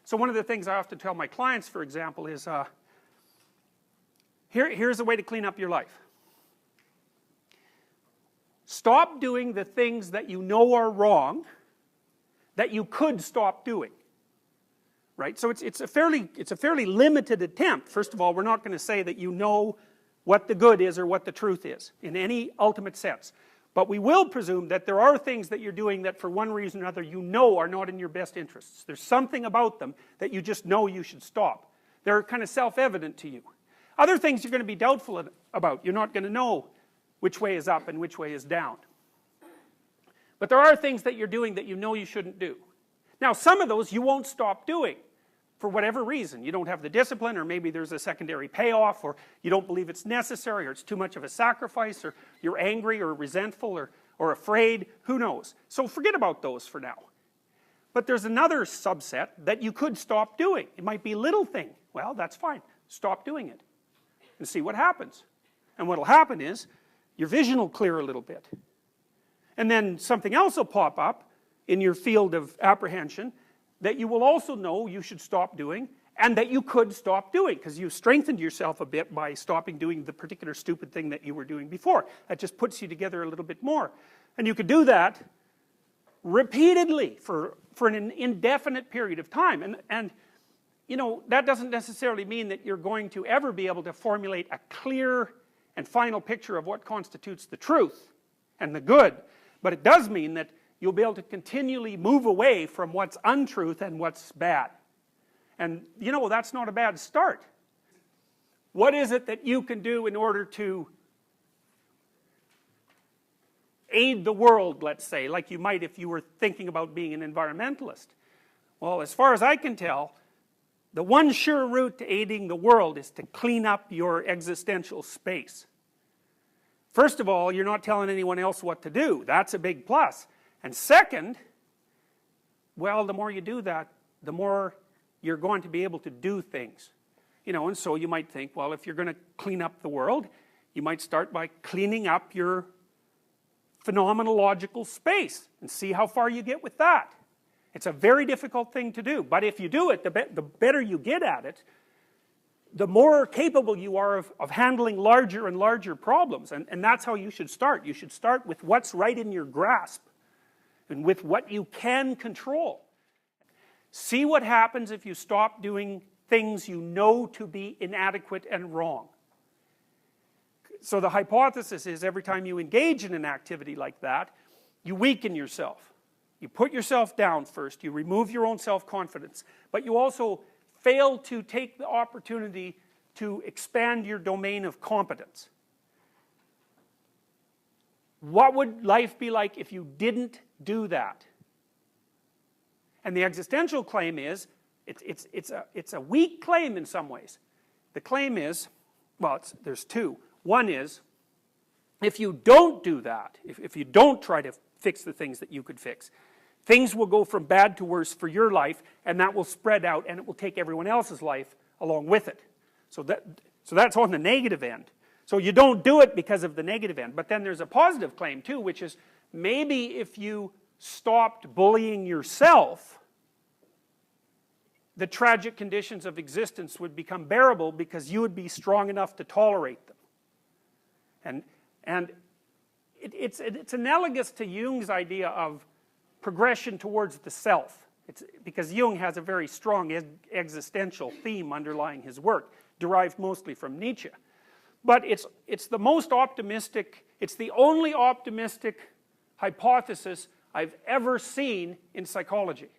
So one of the things I often tell my clients, for example, is here's a way to clean up your life. Stop doing the things that you know are wrong that you could stop doing. Right? So it's a fairly limited attempt. First of all, we're not going to say that you know what the good is or what the truth is in any ultimate sense. But we will presume that there are things that you're doing that for one reason or another you know are not in your best interests. There's something about them that you just know you should stop. They're kind of self-evident to you. Other things you're going to be doubtful about. You're not going to know which way is up and which way is down. But there are things that you're doing that you know you shouldn't do. Now some of those you won't stop doing for whatever reason. You don't have the discipline, or maybe there's a secondary payoff, or you don't believe it's necessary, or it's too much of a sacrifice, or you're angry or resentful or afraid, who knows. So forget about those for now. But there's another subset that you could stop doing. It might be a little thing. Well, that's fine. Stop doing it and see what happens. And what will happen is your vision will clear a little bit. And then something else will pop up in your field of apprehension that you will also know you should stop doing, and that you could stop doing, because you strengthened yourself a bit by stopping doing the particular stupid thing that you were doing before. That just puts you together a little bit more. And you could do that repeatedly for an indefinite period of time. And you know, that doesn't necessarily mean that you're going to ever be able to formulate a clear and final picture of what constitutes the truth and the good. But it does mean that you'll be able to continually move away from what's untruth and what's bad. And you know, that's not a bad start. What is it that you can do in order to aid the world, let's say, like you might if you were thinking about being an environmentalist? Well, as far as I can tell, the one sure route to aiding the world is to clean up your existential space. First of all, you're not telling anyone else what to do. That's a big plus. And second, well, the more you do that, the more you're going to be able to do things. You know, and so you might think, well, if you're going to clean up the world, you might start by cleaning up your phenomenological space and see how far you get with that. It's a very difficult thing to do, but if you do it, the better you get at it, the more capable you are of handling larger and larger problems. And that's how you should start. You should start with what's right in your grasp and with what you can control. See what happens if you stop doing things you know to be inadequate and wrong. So the hypothesis is every time you engage in an activity like that, you weaken yourself. You put yourself down first, you remove your own self-confidence, but you also fail to take the opportunity to expand your domain of competence. What would life be like if you didn't do that? And the existential claim is, it's a weak claim in some ways. The claim is, well, there's two. One is, if you don't do that, if you don't try to fix the things that you could fix, things will go from bad to worse for your life, and that will spread out, and it will take everyone else's life along with it. So that's on the negative end. So you don't do it because of the negative end. But then there's a positive claim too, which is maybe if you stopped bullying yourself, the tragic conditions of existence would become bearable because you would be strong enough to tolerate them. And it's analogous to Jung's idea of progression towards the self. Because Jung has a very strong existential theme underlying his work, derived mostly from Nietzsche. But it's the most optimistic, it's the only optimistic hypothesis I've ever seen in psychology.